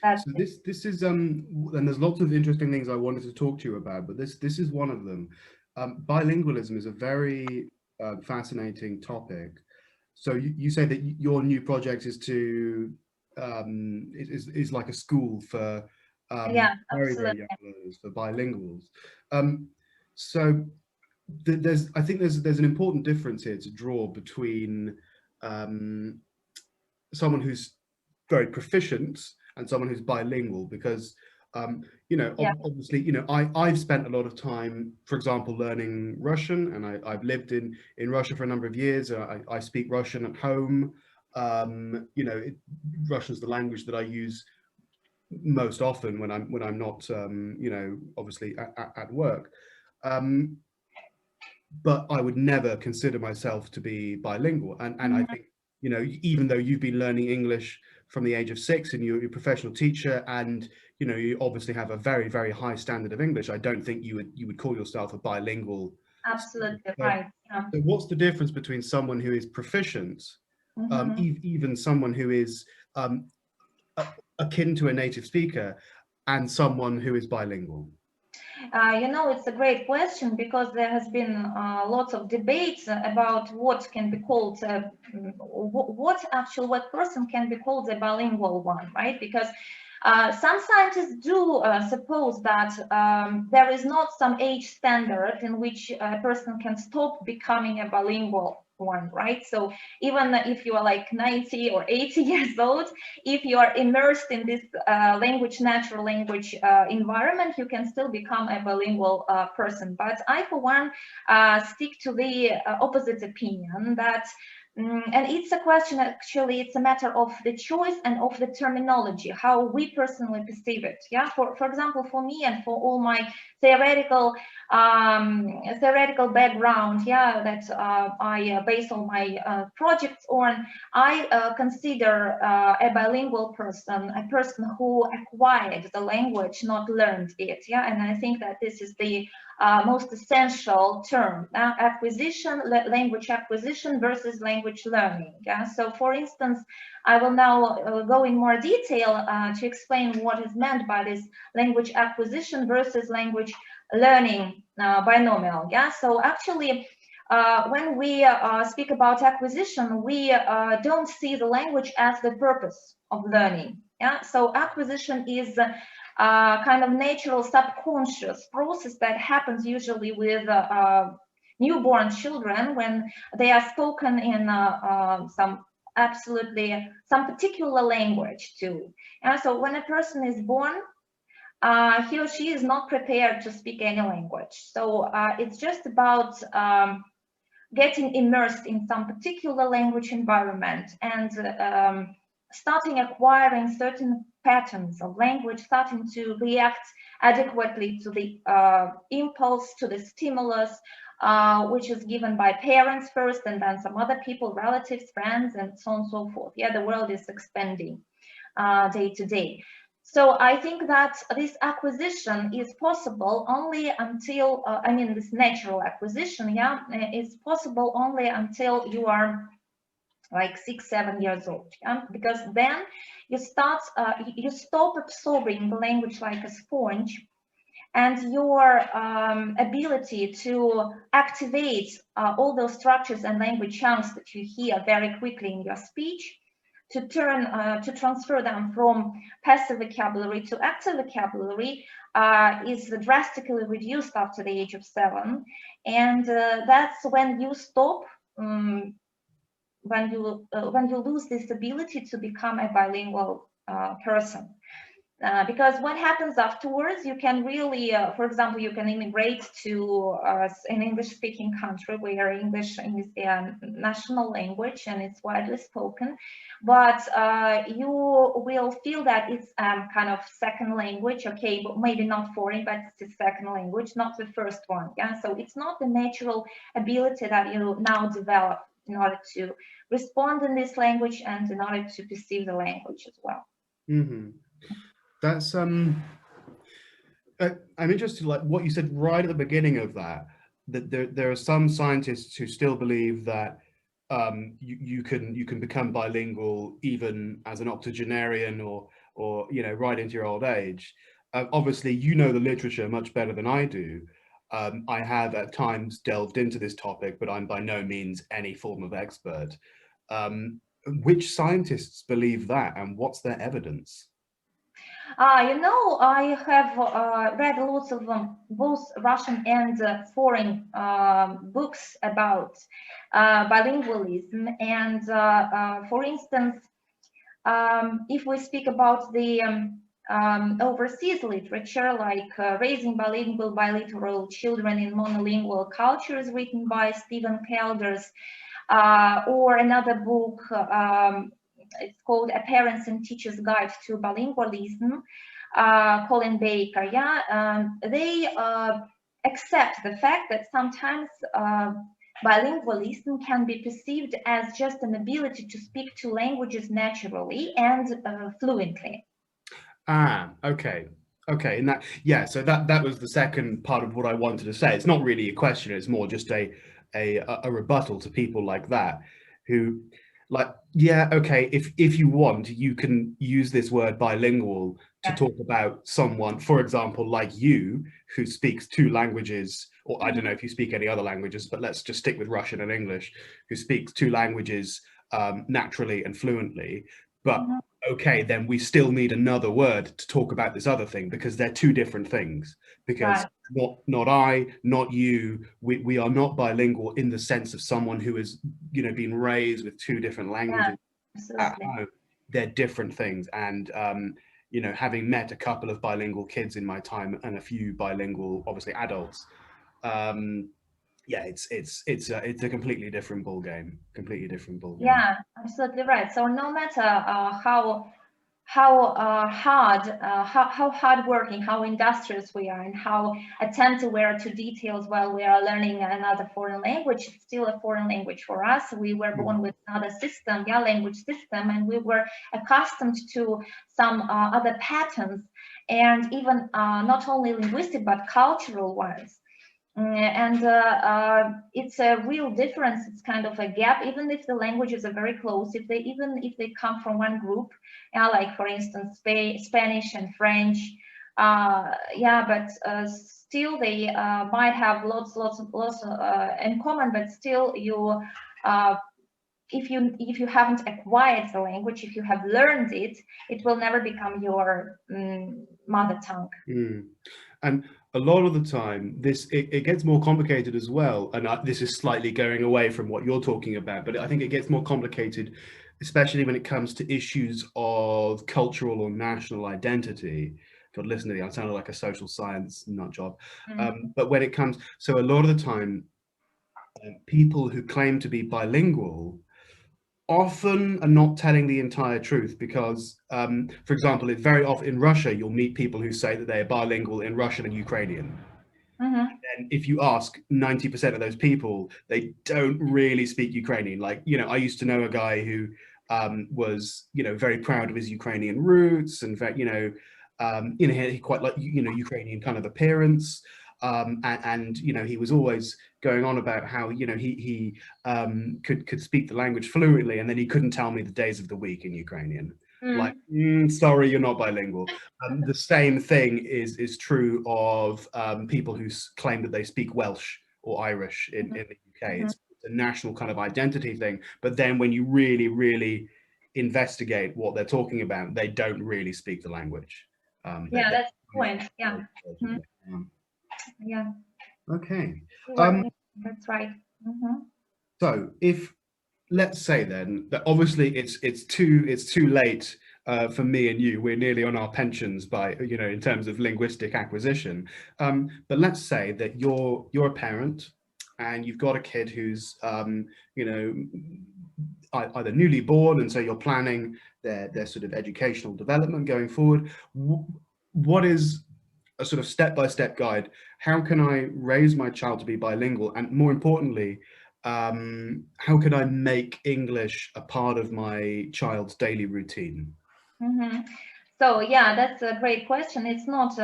That's So it. this is and there's lots of interesting things I wanted to talk to you about, but this is one of them. Bilingualism is a very fascinating topic. So you say that your new project is to is like a school for Yeah, very young absolutely. learners, for bilinguals. Um, so there's I think there's an important difference here to draw between um, someone who's very proficient and someone who's bilingual, because Yeah. obviously, I've spent a lot of time, for example, learning Russian, and I've lived in Russia for a number of years. I speak Russian at home. Russian's the language that I use most often when I'm not obviously at work. Um, but I would never consider myself to be bilingual. And I Mhm. think, even though you've been learning English from the age of 6 and you're a professional teacher, and you obviously have a very, very high standard of English, I don't think you would call yourself a bilingual student. Absolutely So, right. Yeah. so what's the difference between someone who is proficient, Mhm. even someone who is um, akin to a native speaker, and someone who is bilingual? It's a great question because there has been lots of debates about what can be called, what person can be called a bilingual one, right? Because some scientists do suppose that there is not some age standard in which a person can stop becoming a bilingual one, right? So even if you are like 90 or 80 years old, if you are immersed in this natural language environment, you can still become a bilingual person. But I, for one, stick to the opposite opinion that and it's a question, actually, it's a matter of the choice and of the terminology, how we personally perceive it. Yeah, for example, for me and for all my theoretical background, yeah, that I base all my projects on, I consider a bilingual person a person who acquired the language, not learned it. Yeah, and I think that this is the most essential term: language acquisition versus language learning. Yeah, so for instance, I will now go in more detail to explain what is meant by this language acquisition versus language learning binomial. Yeah, so actually, when we speak about acquisition, we don't see the language as the purpose of learning. Yeah, so acquisition is kind of natural subconscious process that happens usually with newborn children when they are spoken in some particular language too. And so when a person is born, he or she is not prepared to speak any language. So it's just about getting immersed in some particular language environment and starting acquiring certain patterns of language, starting to react adequately to the impulse, to the stimulus, which is given by parents first, and then some other people, relatives, friends, and so on and so forth. Yeah, the world is expanding day to day. So I think that this acquisition is possible only until, this natural acquisition, yeah, is possible only until you are like 6, 7 years old, yeah? Because then you stop absorbing the language like a sponge, and your ability to activate all those structures and language chunks that you hear very quickly in your speech, to transfer them from passive vocabulary to active vocabulary is drastically reduced after the age of 7, and that's when you stop. When you lose this ability to become a bilingual person. Because what happens afterwards, you can really, for example, you can immigrate to an English-speaking country where English is the national language and it's widely spoken, but you will feel that it's kind of second language, okay, but maybe not foreign, but it's the second language, not the first one. Yeah, so it's not the natural ability that you now develop in order to respond in this language and in order to perceive the language as well. Hmm. That's I'm interested, like what you said right at the beginning of that, that there are some scientists who still believe that you can become bilingual even as an octogenarian, or, you know, right into your old age. Obviously, you know the literature much better than I do. I have at times delved into this topic, but I'm by no means any form of expert. Which scientists believe that, and what's their evidence? You know, I have read lots of both Russian and foreign books about bilingualism. And for instance, if we speak about the overseas literature, like Raising Bilingual Biliteral Children in Monolingual Cultures, written by Stephen Kelders, or another book, it's called A Parent's and Teacher's Guide to Bilingualism, Colin Baker. Yeah, they accept the fact that sometimes bilingualism can be perceived as just an ability to speak two languages naturally and fluently. Ah, okay. Okay, and that, yeah, so that was the second part of what I wanted to say. It's not really a question, it's more just a rebuttal to people like that, who, like, yeah, okay, if you want, you can use this word bilingual to talk about someone, for example, like you, who speaks two languages, or I don't know if you speak any other languages, but let's just stick with Russian and English, who speaks two languages naturally and fluently. But okay, then we still need another word to talk about this other thing, because they're two different things. Because not I, not you, we are not bilingual in the sense of someone who has, you know, been raised with two different languages at home. They're different things. And you know, having met a couple of bilingual kids in my time and a few bilingual, obviously, adults, yeah, it's a completely different ball game. Completely different ball game. Yeah, absolutely right. So no matter how hardworking, how industrious we are, and how attentive we are to details while we are learning another foreign language, it's still a foreign language for us. We were born with another system, language system, and we were accustomed to some other patterns, and even not only linguistic but cultural ones. And it's a real difference. It's kind of a gap, even if the languages are very close, even if they come from one group, like for instance Spanish and French, but still they might have lots in common, but still you if you haven't acquired the language, if you have learned it, it will never become your mother tongue. And a lot of the time, it gets more complicated as well. And this is slightly going away from what you're talking about, but I think it gets more complicated, especially when it comes to issues of cultural or national identity. God, listen to me, I sounded like a social science nut job. But when it comes, so a lot of the time, people who claim to be bilingual often are not telling the entire truth, because for example, it's very often in Russia you'll meet people who say that they are bilingual in Russian and Ukrainian. And if you ask 90% of those people, they don't really speak Ukrainian. Like, you know, I used to know a guy who was, you know, very proud of his Ukrainian roots, and you know, he quite like, you know, Ukrainian kind of appearance. And you know, he was always going on about how, you know, he could speak the language fluently, and then he couldn't tell me the days of the week in Ukrainian. Like, sorry, you're not bilingual. The same thing is true of people who claim that they speak Welsh or Irish in the UK. It's a national kind of identity thing, but then when you really investigate what they're talking about, they don't really speak the language. Yeah, that's the point. Yeah. Yeah. Okay. That's right. So if, let's say then that obviously it's too late for me and you, we're nearly on our pensions by, you know, in terms of linguistic acquisition. But let's say that you're a parent and you've got a kid who's you know, either newly born, and so you're planning their sort of educational development going forward. What is a sort of step-by-step guide? How can I raise my child to be bilingual, and more importantly, how can I make English a part of my child's daily routine? So yeah, that's a great question. It's not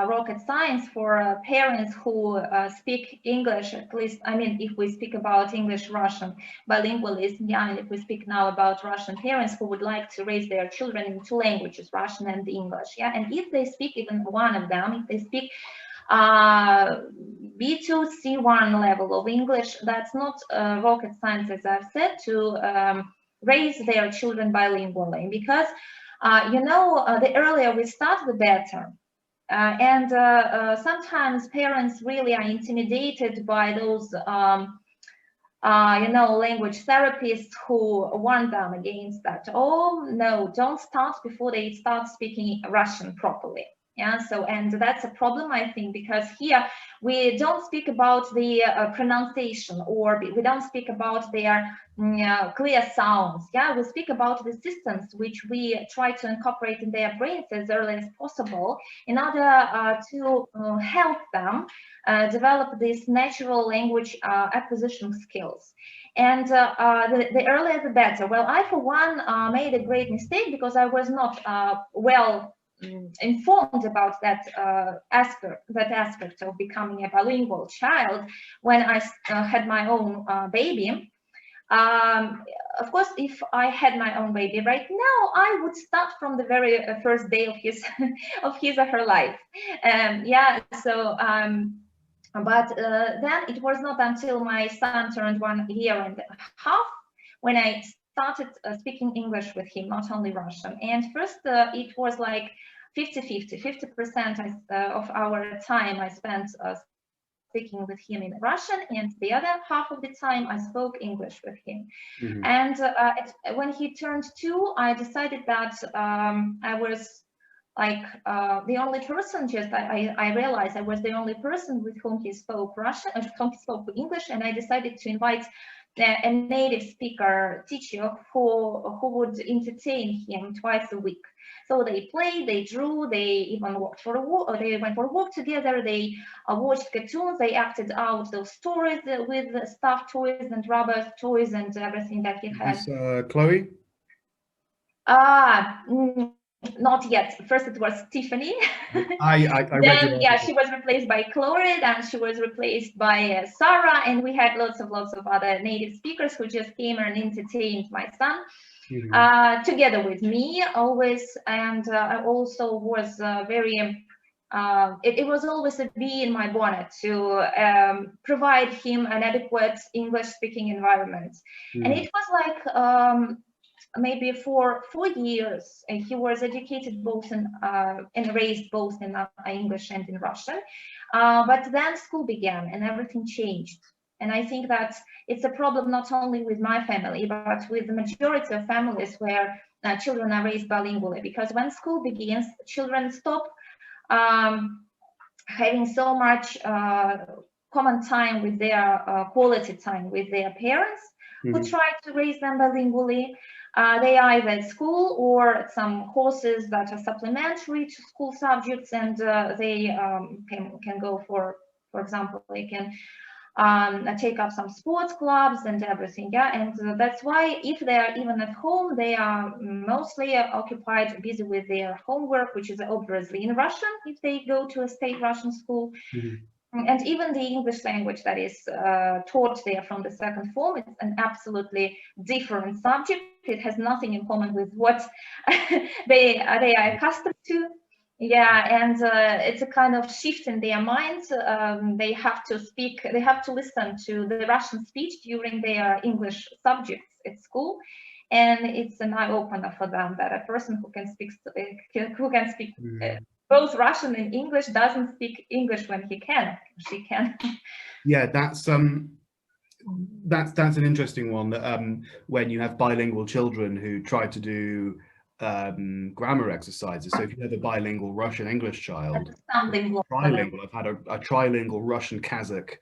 rocket science for parents who speak English, at least, I mean, if we speak about English-Russian bilingualism, yeah, and if we speak now about Russian parents who would like to raise their children in two languages, Russian and English, yeah, and if they speak even one of them, if they speak B2, C1 level of English, that's not rocket science, as I've said, to raise their children bilingually, because the earlier we start, the better. And sometimes parents really are intimidated by those, language therapists who warn them against that. Oh, no, don't start before they start speaking Russian properly. Yeah, so, and that's a problem, I think, because here we don't speak about the pronunciation, or we don't speak about their clear sounds. Yeah, we speak about the systems which we try to incorporate in their brains as early as possible in order to help them develop these natural language acquisition skills. And the earlier the better. Well, I, for one, made a great mistake because I was not well informed about that aspect of becoming a bilingual child when I had my own baby. Of course, if I had my own baby right now, I would start from the very first day of his of his or her life. Yeah, so but then it was not until my son turned 1 year and a half when I started speaking English with him, not only Russian. And first it was like 50% of our time I spent speaking with him in Russian, and the other half of the time I spoke English with him. Mm-hmm. And when he turned 2, I decided that I was like the only person, I realized I was the only person with whom he spoke Russian, whom he spoke English, and I decided to invite a native speaker teacher who would entertain him twice a week. So they played, they drew, they even walked for a walk, or they went for a walk together, they watched cartoons, they acted out those stories with stuffed toys and rubber toys and everything that he had. Is this Chloe? Not yet. First it was Tiffany. I Then yeah, she was replaced by Chloe, and she was replaced by Sarah, and we had lots of other native speakers who just came and entertained my son. Mm-hmm. Together with me always, and I also was very it was always a bee in my bonnet to provide him an adequate English speaking environment. Mm-hmm. And it was like maybe for 4 years he was educated both in and raised both in English and in Russian, but then school began and everything changed. And I think that it's a problem not only with my family, but with the majority of families where children are raised bilingually, because when school begins, children stop having so much common time with their quality time with their parents, mm-hmm. who try to raise them bilingually. They are either at school or at some courses that are supplementary to school subjects, and they can go for example, they can take up some sports clubs and everything. Yeah, and that's why if they are even at home, they are mostly occupied, busy with their homework, which is obviously in Russian if they go to a state Russian school. Mm-hmm. And even the English language that is taught there from the second form, it's an absolutely different subject. It has nothing in common with what they are accustomed to. Yeah, and it's a kind of shift in their minds. They have to listen to the Russian speech during their English subjects at school. And it's an eye-opener for them that a person who can speak both Russian and English doesn't speak English when she can. Yeah, that's an interesting one. That when you have bilingual children who try to do grammar exercises. So if you have a bilingual Russian-English child, trilingual. I've had a trilingual Russian-Kazakh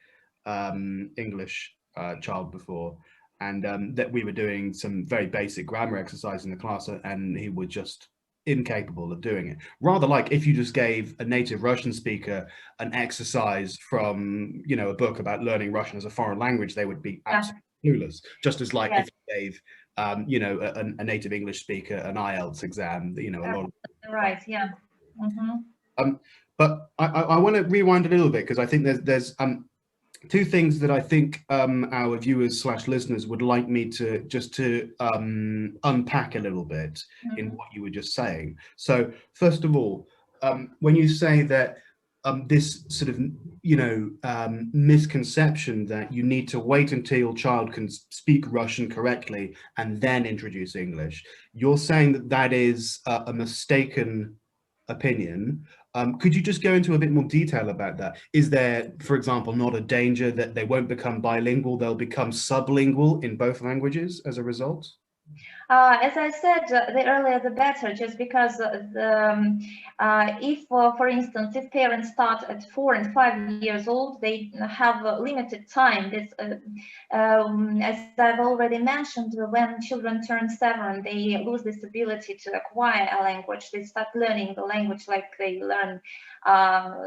English child before, and that we were doing some very basic grammar exercise in the class, and he was just incapable of doing it. Rather like if you just gave a native Russian speaker an exercise from, a book about learning Russian as a foreign language, they would be absolutely clueless. Just as like if you gave you know, a native English speaker, an IELTS exam, you know, a lot of, right, yeah. but I want to rewind a little bit, because I think there's two things that I think our viewers / listeners would like me to just unpack a little bit in what you were just saying. So first of all, when you say that this sort of, you know, misconception that you need to wait until your child can speak Russian correctly and then introduce English, you're saying that that is a mistaken opinion. Could you just go into a bit more detail about that? Is there, for example, not a danger that they won't become bilingual, they'll become sublingual in both languages as a result? As I said, the earlier the better, just because if, for instance, if parents start at 4 and 5 years old, they have a limited time. This, as I've already mentioned, when children turn 7, they lose this ability to acquire a language. They start learning the language like they learn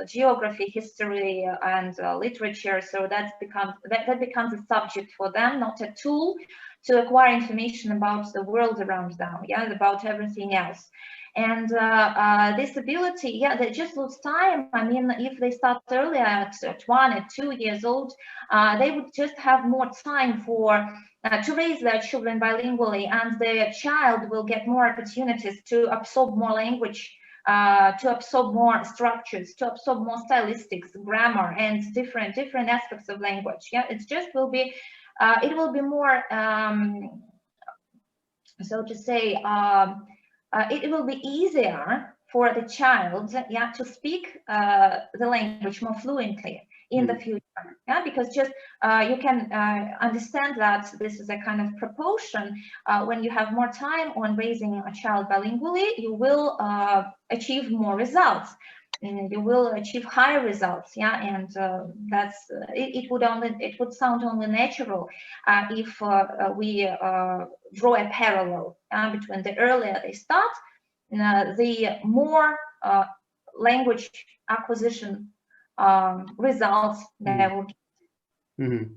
geography, history, and literature. So that becomes a subject for them, not a tool to acquire information about the world around them, yeah, about everything else. And this ability, yeah, they just lose time. I mean, if they start earlier at 1 and 2 years old, they would just have more time for to raise their children bilingually, and their child will get more opportunities to absorb more language, to absorb more structures, to absorb more stylistics, grammar, and different aspects of language. Yeah, it just will be. It will be more, so to say, it will be easier for the child, yeah, to speak the language more fluently in the future, yeah, because just you can understand that this is a kind of proportion. When you have more time on raising a child bilingually, you will achieve more results. And you will achieve higher results, yeah, and that's it would sound only natural if we draw a parallel between the earlier they start, the more language acquisition results they will get.